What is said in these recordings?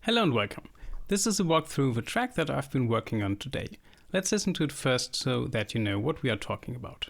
Hello and welcome. This is a walkthrough of a track that I've been working on today. Let's listen to it first so that you know what we are talking about.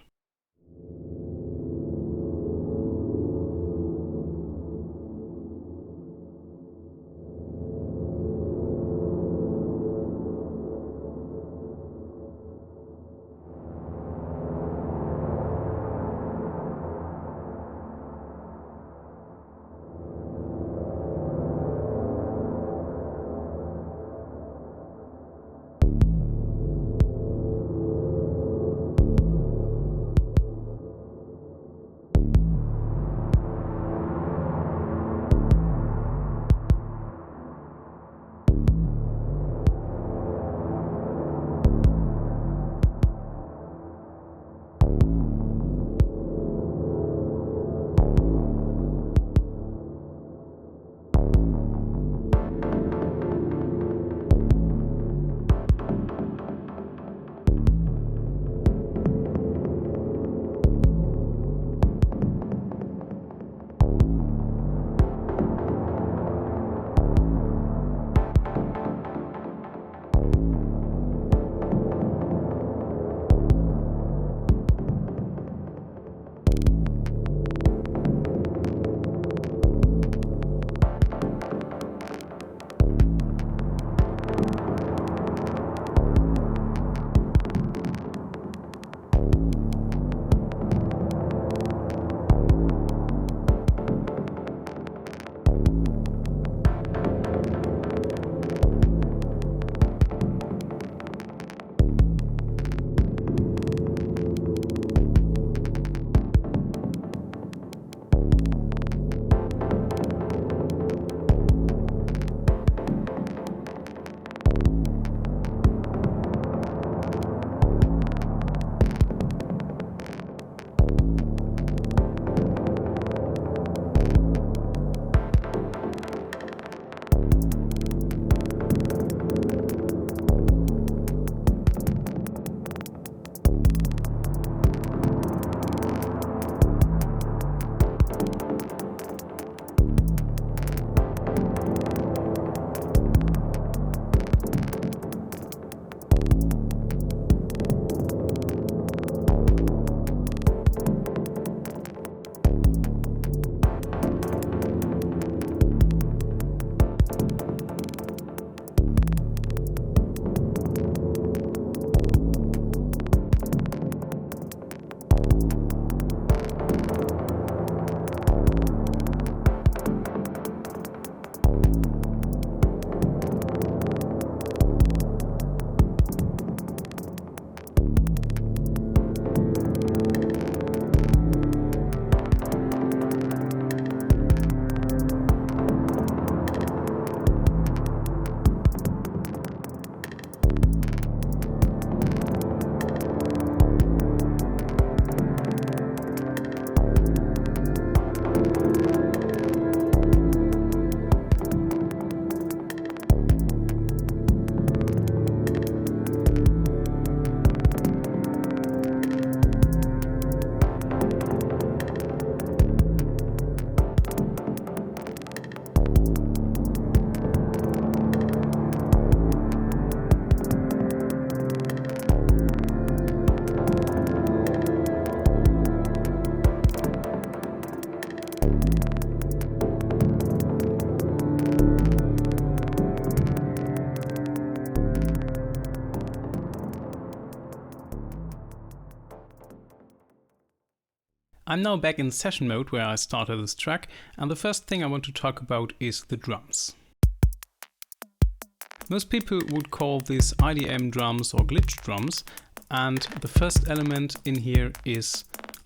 I'm now back in session mode where I started this track, and the first thing I want to talk about is the drums. Most people would call these IDM drums or glitch drums, and the first element in here is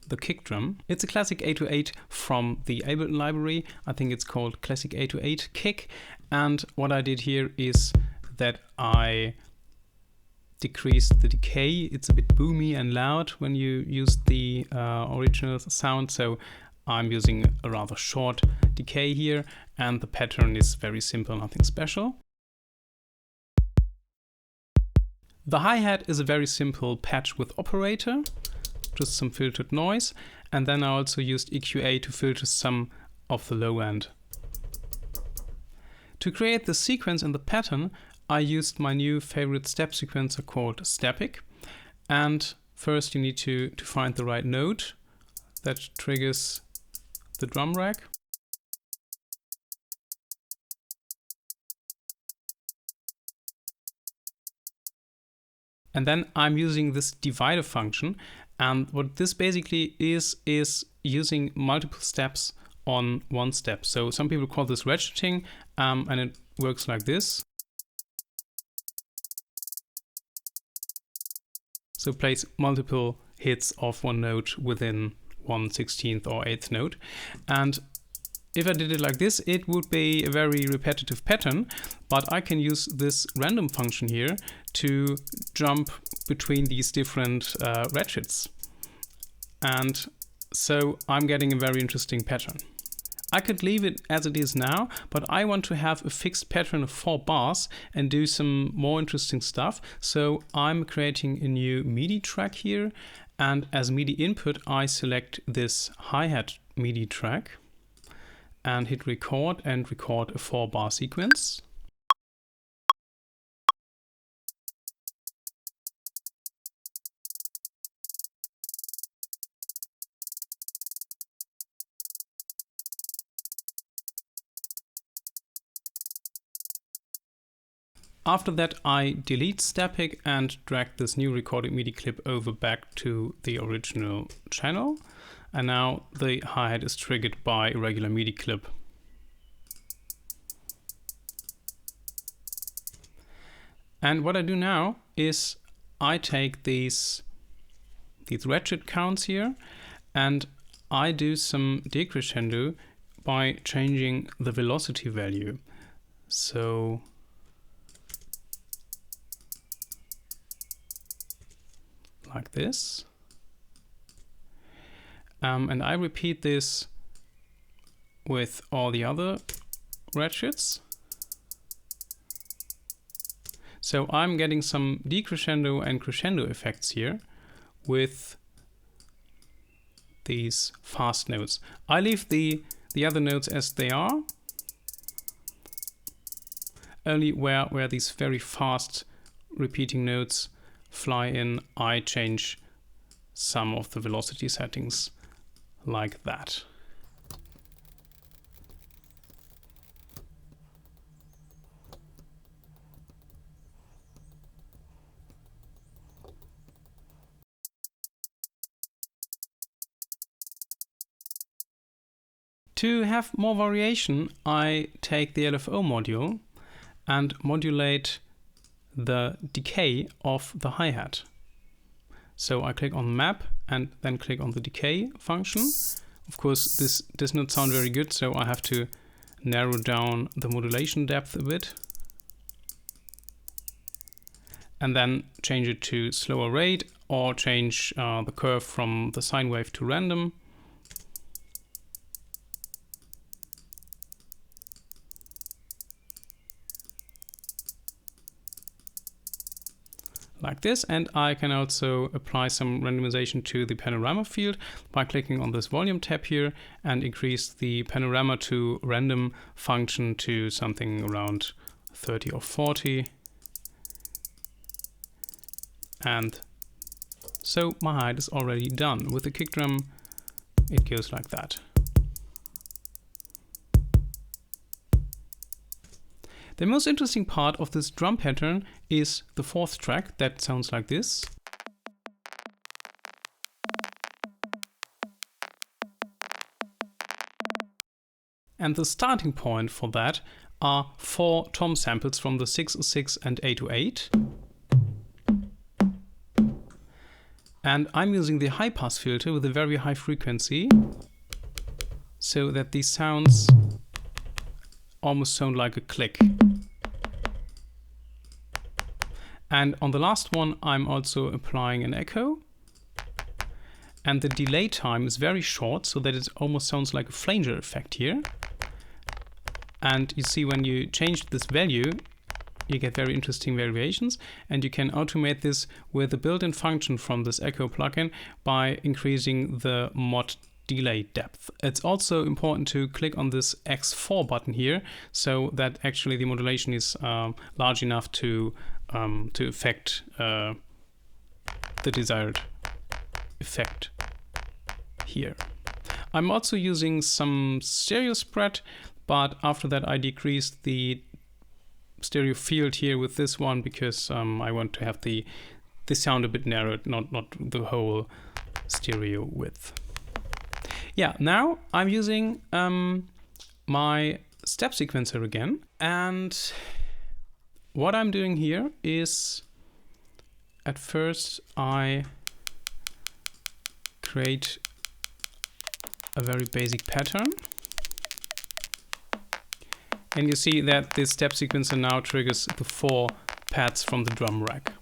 the kick drum. It's a classic 808 from the Ableton library. I think it's called Classic 808 Kick, and what I did here is that I decreased the decay. It's a bit boomy and loud when you use the original sound, so I'm using a rather short decay here, and the pattern is very simple, nothing special. The hi-hat is a very simple patch with operator, just some filtered noise, and then I also used EQA to filter some of the low end. To create the sequence and the pattern, I used my new favorite step sequencer called Stepic. And first you need to find the right note that triggers the drum rack. And then I'm using this divider function. And what this basically is using multiple steps on one step. So some people call this ratcheting, and it works like this. So it plays multiple hits of one note within 1/16 or 8th note. And if I did it like this, it would be a very repetitive pattern, but I can use this random function here to jump between these different ratchets. And so I'm getting a very interesting pattern. I could leave it as it is now, but I want to have a fixed pattern of 4 bars and do some more interesting stuff. So I'm creating a new MIDI track here. And as MIDI input, I select this hi-hat MIDI track and hit record and record a 4-bar sequence. After that, I delete Stepic and drag this new recorded MIDI clip over back to the original channel. And now the hi-hat is triggered by a regular MIDI clip. And what I do now is I take these ratchet counts here and I do some decrescendo by changing the velocity value. So like this. And I repeat this with all the other ratchets. So I'm getting some decrescendo and crescendo effects here with these fast notes. I leave the other notes as they are. Only where these very fast repeating notes fly in, I change some of the velocity settings like that. To have more variation, I take the LFO module and modulate the decay of the hi-hat. So I click on map and then click on the decay function. Of course, this does not sound very good, so I have to narrow down the modulation depth a bit. And then change it to slower rate or change the curve from the sine wave to random. Like this, and I can also apply some randomization to the panorama field by clicking on this volume tab here and increase the panorama to random function to something around 30 or 40. And so my hi-hat is already done. With the kick drum, it goes like that. The most interesting part of this drum pattern is the 4th track that sounds like this. And the starting point for that are 4 tom samples from the 606 and 808. And I'm using the high pass filter with a very high frequency so that these sounds almost sound like a click. And on the last one, I'm also applying an echo. And the delay time is very short, so that it almost sounds like a flanger effect here. And you see when you change this value, you get very interesting variations. And you can automate this with a built-in function from this echo plugin by increasing the mod delay depth. It's also important to click on this X4 button here, so that actually the modulation is large enough to affect the desired effect here. I'm also using some stereo spread, but after that I decreased the stereo field here with this one because I want to have the sound a bit narrowed, not the whole stereo width. Yeah, now I'm using my step sequencer again, and what I'm doing here is at first I create a very basic pattern, and you see that this step sequencer now triggers the 4 pads from the drum rack.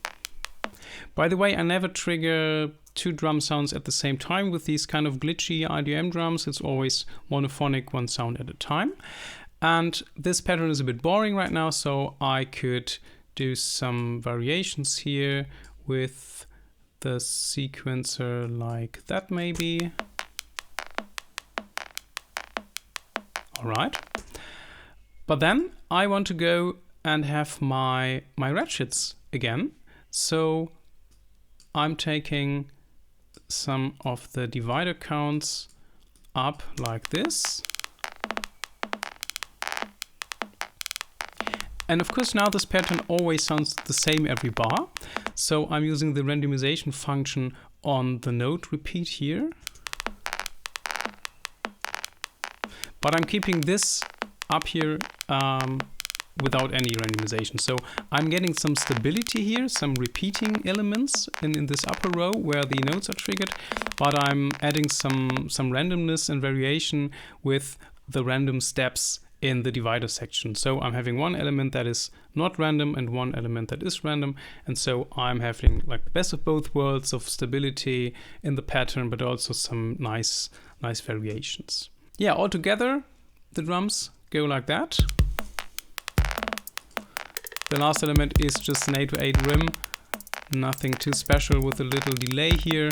By the way, I never trigger 2 drum sounds at the same time with these kind of glitchy IDM drums. It's always monophonic, 1 sound at a time. And this pattern is a bit boring right now, so I could do some variations here with the sequencer like that maybe. All right. But then I want to go and have my ratchets again. So I'm taking some of the divider counts up like this. And of course now this pattern always sounds the same every bar. So I'm using the randomization function on the note repeat here. But I'm keeping this up here without any randomization. So I'm getting some stability here, some repeating elements in this upper row where the notes are triggered, but I'm adding some randomness and variation with the random steps in the divider section. So I'm having one element that is not random and one element that is random, and so I'm having like the best of both worlds of stability in the pattern, but also some nice variations. Yeah, altogether the drums go like that. The last element is just an 808 rim, nothing too special with a little delay here.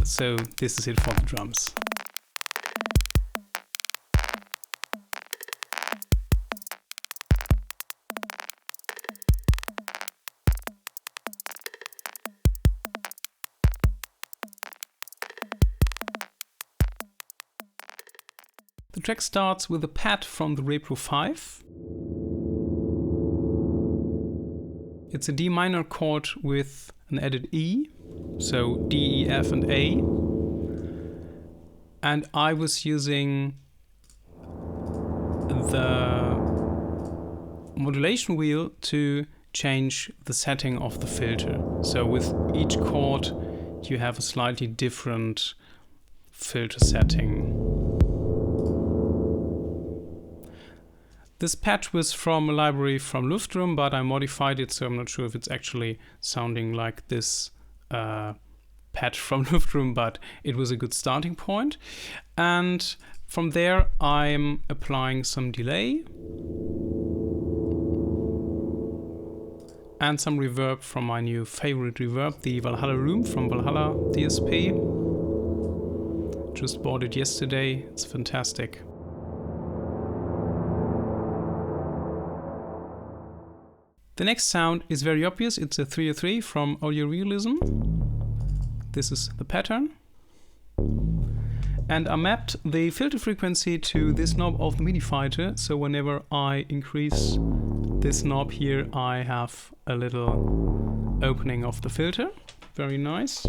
So this is it for the drums. The track starts with a pad from the Repro 5. It's a D minor chord with an added E, so D, E, F and A. And I was using the modulation wheel to change the setting of the filter. So with each chord you have a slightly different filter setting. This patch was from a library from Luftrum, but I modified it, so I'm not sure if it's actually sounding like this patch from Luftrum, but it was a good starting point. And from there, I'm applying some delay and some reverb from my new favorite reverb, the Valhalla Room from Valhalla DSP. Just bought it yesterday, it's fantastic. The next sound is very obvious, it's a 303 from Audio Realism. This is the pattern. And I mapped the filter frequency to this knob of the MIDI fighter, so whenever I increase this knob here, I have a little opening of the filter. Very nice.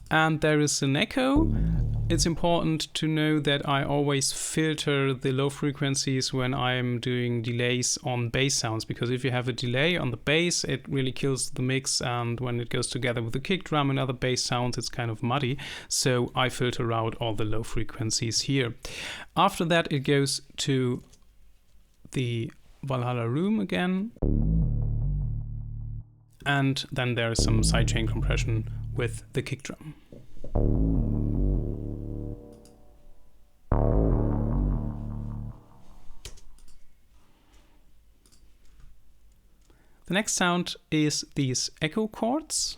And there is an echo. It's important to know that I always filter the low frequencies when I'm doing delays on bass sounds, because if you have a delay on the bass, it really kills the mix, and when it goes together with the kick drum and other bass sounds, it's kind of muddy. So I filter out all the low frequencies here. After that, it goes to the Valhalla Room again. And then there is some sidechain compression with the kick drum. The next sound is these echo chords.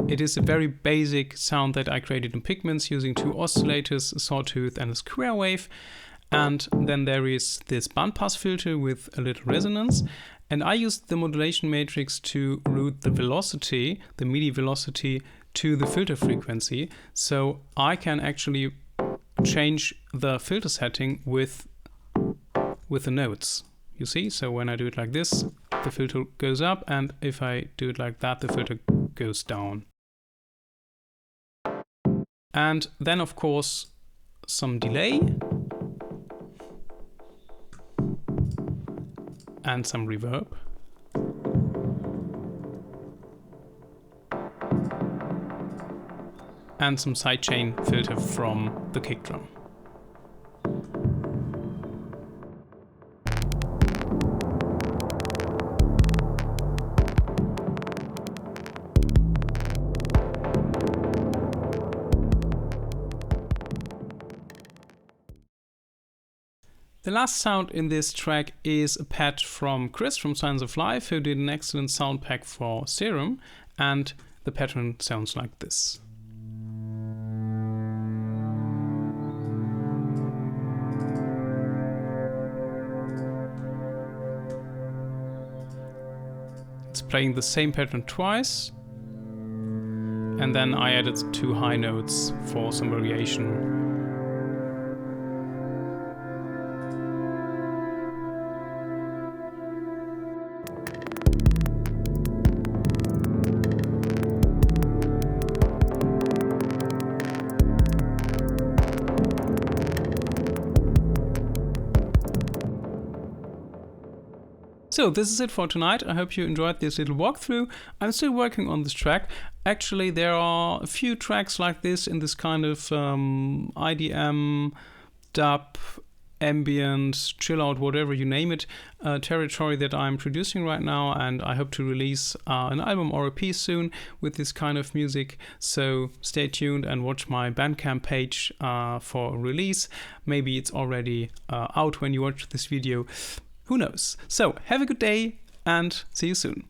It is a very basic sound that I created in Pigments using 2 oscillators, a sawtooth and a square wave. And then there is this bandpass filter with a little resonance. And I used the modulation matrix to route the velocity, the MIDI velocity, to the filter frequency. So I can actually change the filter setting with the notes. You see? So when I do it like this, the filter goes up, and if I do it like that, the filter goes down. And then, of course, some delay and some reverb. And some sidechain filter from the kick drum. The last sound in this track is a pad from Chris from Science of Life, who did an excellent sound pack for Serum, and the pattern sounds like this. It's playing the same pattern twice, and then I added 2 high notes for some variation. So this is it for tonight. I hope you enjoyed this little walkthrough. I'm still working on this track. Actually, there are a few tracks like this in this kind of IDM, dub, ambient, chill out, whatever you name it, territory that I'm producing right now, and I hope to release an album or a piece soon with this kind of music. So stay tuned and watch my Bandcamp page for release. Maybe it's already out when you watch this video. Who knows? So have a good day and see you soon.